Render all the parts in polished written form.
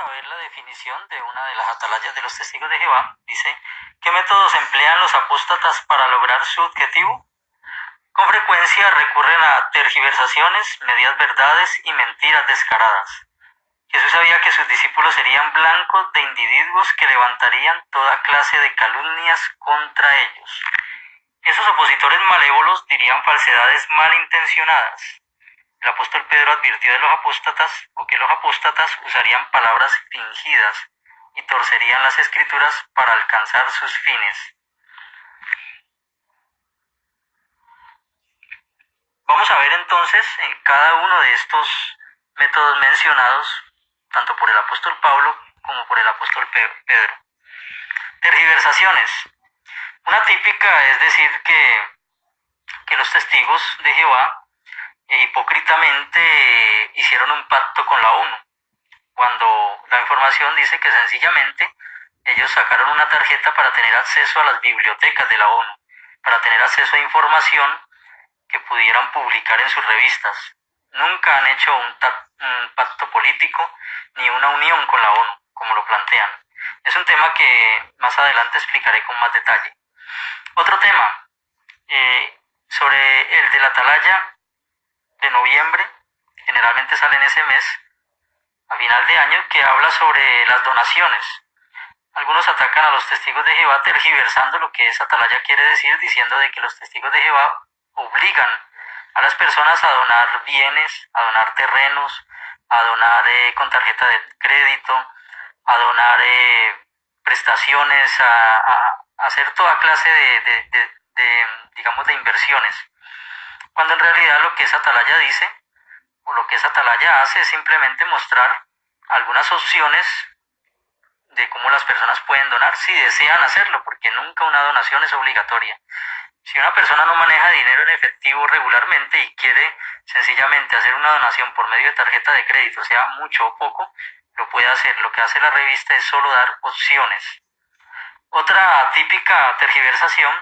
a ver la definición de una de las atalayas de los testigos de Jehová. Dice, ¿qué métodos emplean los apóstatas para lograr su objetivo? Con frecuencia recurren a tergiversaciones, medias verdades y mentiras descaradas. Jesús sabía que sus discípulos serían blancos de individuos que levantarían toda clase de calumnias contra ellos. Esos opositores malévolos dirían falsedades malintencionadas. El apóstol Pedro advirtió de los apóstatas, o que los apóstatas usarían palabras fingidas y torcerían las escrituras para alcanzar sus fines. Vamos a ver entonces en cada uno de estos métodos mencionados, tanto por el apóstol Pablo como por el apóstol Pedro. Tergiversaciones. Una típica es decir que los testigos de Jehová hipócritamente hicieron un pacto con la ONU, cuando la información dice que sencillamente ellos sacaron una tarjeta para tener acceso a las bibliotecas de la ONU, para tener acceso a información que pudieran publicar en sus revistas. Nunca han hecho un pacto político ni una unión con la ONU, como lo plantean. Es un tema que más adelante explicaré con más detalle. Otro tema, sobre el de la atalaya de noviembre, generalmente sale en ese mes, a final de año, que habla sobre las donaciones. Algunos atacan a los testigos de Jehová tergiversando lo que esa atalaya quiere decir, diciendo de que los testigos de Jehová obligan a las personas a donar bienes, a donar terrenos, a donar con tarjeta de crédito, a donar prestaciones, a hacer toda clase digamos, de inversiones. Cuando en realidad lo que esa atalaya dice, o lo que esa atalaya hace, es simplemente mostrar algunas opciones de cómo las personas pueden donar si desean hacerlo, porque nunca una donación es obligatoria. Si una persona no maneja dinero en efectivo regularmente y quiere sencillamente hacer una donación por medio de tarjeta de crédito, sea mucho o poco, lo puede hacer. Lo que hace la revista es solo dar opciones. Otra típica tergiversación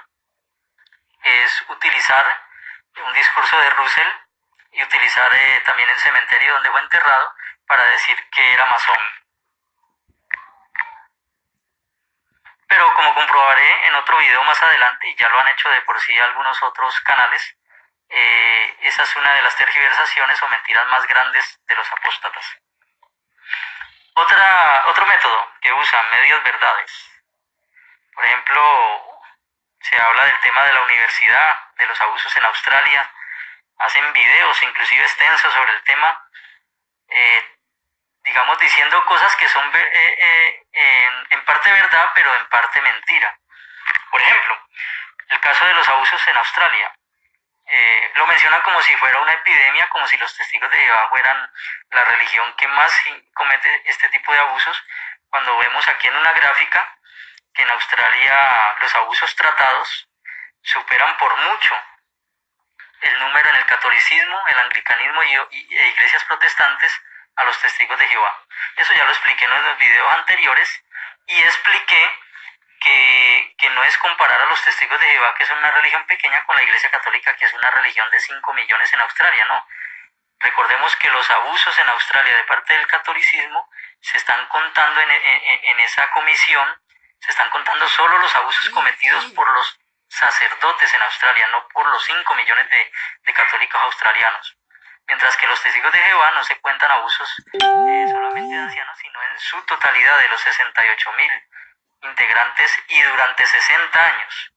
es utilizar un discurso de Russell y utilizar también el cementerio donde fue enterrado para decir que era masón. Pero como comprobaré en otro video más adelante, y ya lo han hecho de por sí algunos otros canales, esa es una de las tergiversaciones o mentiras más grandes de los apóstatas. Otro método que usan, medias verdades. Por ejemplo, se habla del tema de la universidad, de los abusos en Australia, hacen videos inclusive extensos sobre el tema, digamos diciendo cosas que son en parte verdad, pero en parte mentira. Por ejemplo, el caso de los abusos en Australia. Lo mencionan como si fuera una epidemia, como si los testigos de Jehová fueran la religión que más comete este tipo de abusos, cuando vemos aquí en una gráfica que en Australia los abusos tratados superan por mucho el número en el catolicismo, el anglicanismo e iglesias protestantes a los testigos de Jehová. Eso ya lo expliqué en los videos anteriores y expliqué que no es comparar a los testigos de Jehová, que son una religión pequeña, con la iglesia católica, que es una religión de 5 millones en Australia, no. Recordemos que los abusos en Australia de parte del catolicismo se están contando en esa comisión, se están contando solo los abusos cometidos por los sacerdotes en Australia, no por los 5 millones de católicos australianos. Mientras que los testigos de Jehová no se cuentan abusos solamente de ancianos, sino en su totalidad de los 68,000 integrantes y durante 60 años.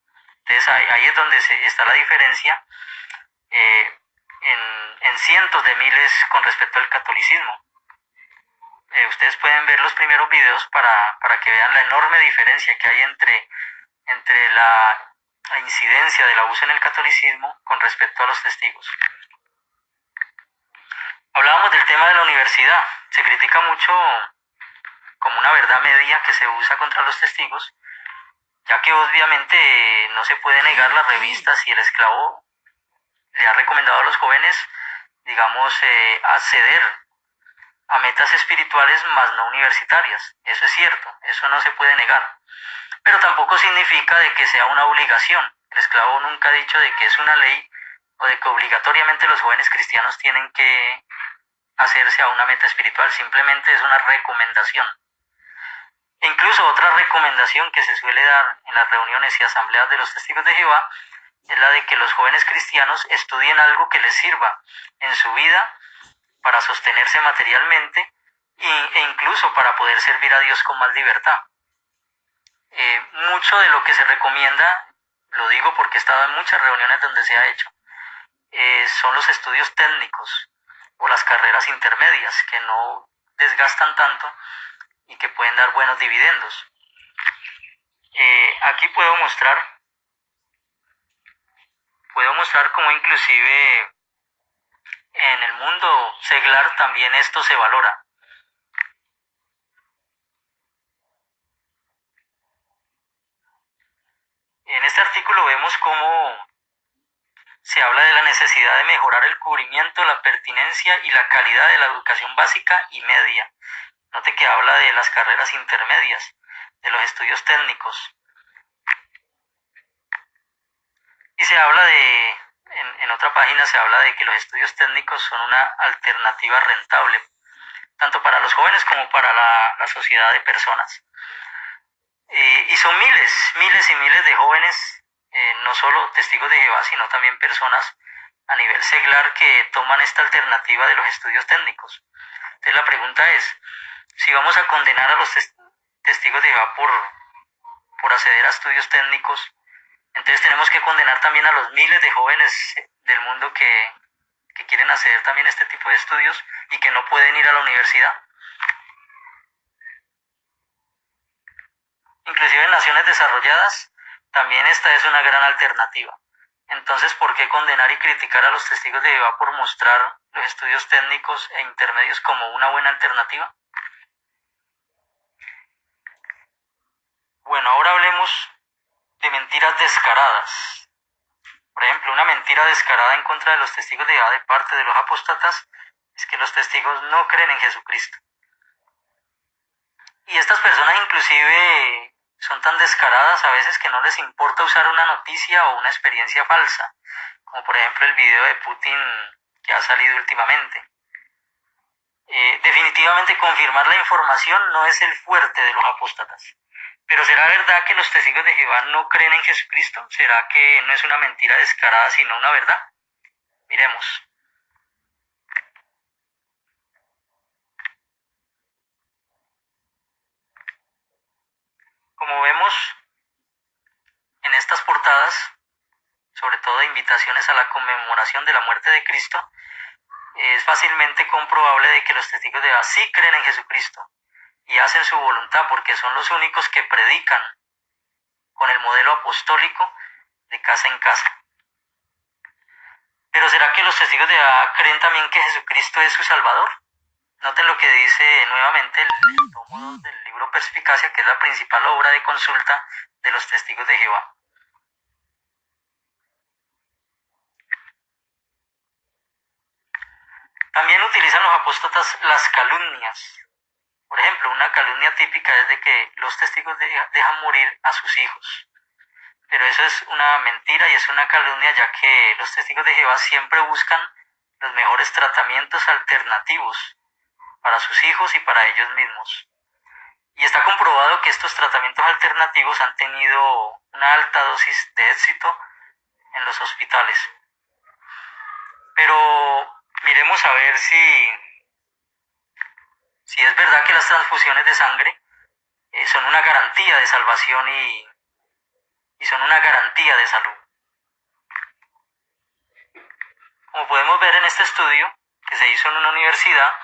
Entonces ahí es donde está la diferencia en cientos de miles con respecto al catolicismo. Ustedes pueden ver los primeros videos para que vean la enorme diferencia que hay entre la incidencia del abuso en el catolicismo con respecto a los testigos. Hablábamos del tema de la universidad. Se critica mucho como una verdad media que se usa contra los testigos, ya que obviamente no se puede negar las revistas y el esclavo le ha recomendado a los jóvenes, digamos, acceder a metas espirituales más no universitarias. Eso es cierto, eso no se puede negar. Pero tampoco significa de que sea una obligación. El esclavo nunca ha dicho de que es una ley o de que obligatoriamente los jóvenes cristianos tienen que hacerse a una meta espiritual, simplemente es una recomendación. E incluso otra recomendación que se suele dar en las reuniones y asambleas de los testigos de Jehová es la de que los jóvenes cristianos estudien algo que les sirva en su vida para sostenerse materialmente e incluso para poder servir a Dios con más libertad. Mucho de lo que se recomienda, lo digo porque he estado en muchas reuniones donde se ha hecho, son los estudios técnicos o las carreras intermedias que no desgastan tanto y que pueden dar buenos dividendos. Aquí puedo mostrar cómo inclusive en el mundo seglar también esto se valora. En este artículo vemos cómo se habla de la necesidad de mejorar el cubrimiento, la pertinencia y la calidad de la educación básica y media. Note que habla de las carreras intermedias, de los estudios técnicos. Y se habla en otra página se habla de que los estudios técnicos son una alternativa rentable, tanto para los jóvenes como para la sociedad de personas. Y son miles y miles de jóvenes, no solo testigos de Jehová, sino también personas a nivel seglar que toman esta alternativa de los estudios técnicos. Entonces la pregunta es, si vamos a condenar a los testigos de Jehová por acceder a estudios técnicos, entonces tenemos que condenar también a los miles de jóvenes del mundo que quieren acceder también a este tipo de estudios y que no pueden ir a la universidad. Inclusive en naciones desarrolladas también esta es una gran alternativa. Entonces, ¿por qué condenar y criticar a los testigos de Jehová por mostrar los estudios técnicos e intermedios como una buena alternativa? Bueno, ahora hablemos de mentiras descaradas. Por ejemplo, una mentira descarada en contra de los testigos de Jehová de parte de los apóstatas es que los testigos no creen en Jesucristo. Y estas personas inclusive son tan descaradas a veces que no les importa usar una noticia o una experiencia falsa, como por ejemplo el video de Putin que ha salido últimamente. Definitivamente confirmar la información no es el fuerte de los apóstatas. Pero ¿será verdad que los testigos de Jehová no creen en Jesucristo? ¿Será que no es una mentira descarada sino una verdad? Miremos. Como vemos en estas portadas, sobre todo de invitaciones a la conmemoración de la muerte de Cristo, es fácilmente comprobable de que los testigos de Jehová sí creen en Jesucristo y hacen su voluntad porque son los únicos que predican con el modelo apostólico de casa en casa. Pero ¿será que los testigos de Jehová creen también que Jesucristo es su Salvador? Noten lo que dice nuevamente el tomo 2 del libro Perspicacia, que es la principal obra de consulta de los testigos de Jehová. También utilizan los apóstatas las calumnias. Por ejemplo, una calumnia típica es de que los testigos dejan morir a sus hijos. Pero eso es una mentira y es una calumnia, ya que los testigos de Jehová siempre buscan los mejores tratamientos alternativos para sus hijos y para ellos mismos. Y está comprobado que estos tratamientos alternativos han tenido una alta dosis de éxito en los hospitales. Pero miremos a ver si es verdad que las transfusiones de sangre son una garantía de salvación y son una garantía de salud. Como podemos ver en este estudio que se hizo en una universidad,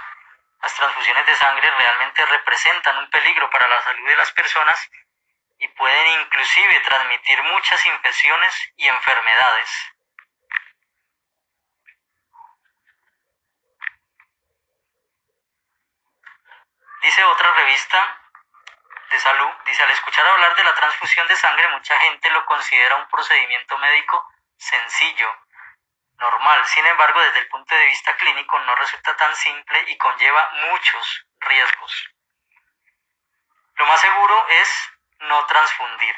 las transfusiones de sangre realmente representan un peligro para la salud de las personas y pueden inclusive transmitir muchas infecciones y enfermedades. Dice otra revista de salud, dice, al escuchar hablar de la transfusión de sangre, mucha gente lo considera un procedimiento médico sencillo, normal. Sin embargo, desde el punto de vista clínico no resulta tan simple y conlleva muchos riesgos. Lo más seguro es no transfundir.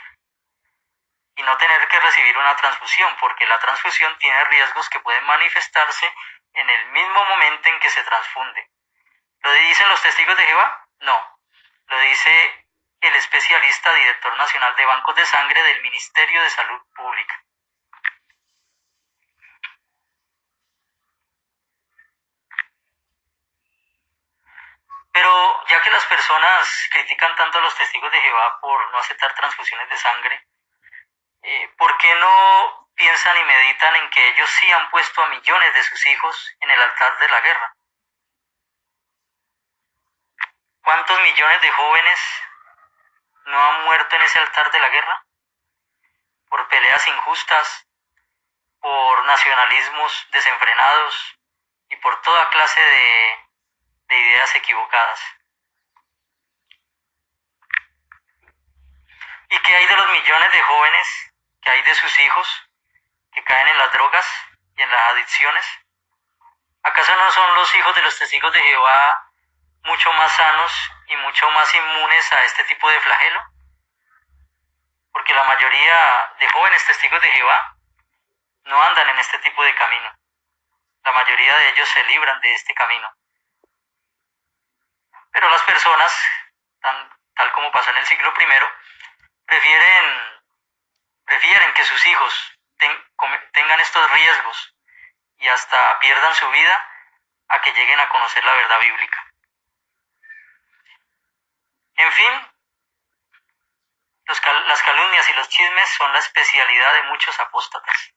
y no tener que recibir una transfusión, porque la transfusión tiene riesgos que pueden manifestarse en el mismo momento en que se transfunde. ¿Lo dicen los testigos de Jehová? No. Lo dice el especialista director nacional de bancos de sangre del Ministerio de Salud Pública. Pero ya que las personas critican tanto a los testigos de Jehová por no aceptar transfusiones de sangre, ¿por qué no piensan y meditan en que ellos sí han puesto a millones de sus hijos en el altar de la guerra? ¿Cuántos millones de jóvenes no han muerto en ese altar de la guerra? Por peleas injustas, por nacionalismos desenfrenados y por toda clase de ideas equivocadas. ¿Y qué hay de los millones de jóvenes que hay de sus hijos que caen en las drogas y en las adicciones? ¿Acaso no son los hijos de los testigos de Jehová mucho más sanos y mucho más inmunes a este tipo de flagelo? Porque la mayoría de jóvenes testigos de Jehová no andan en este tipo de camino. La mayoría de ellos se libran de este camino. Pero las personas, tal como pasó en el siglo I, prefieren que sus hijos tengan estos riesgos y hasta pierdan su vida a que lleguen a conocer la verdad bíblica. En fin, las calumnias y los chismes son la especialidad de muchos apóstatas.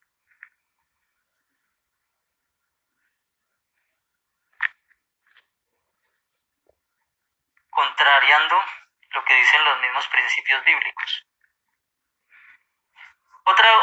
Contrariando lo que dicen los mismos principios bíblicos. Otra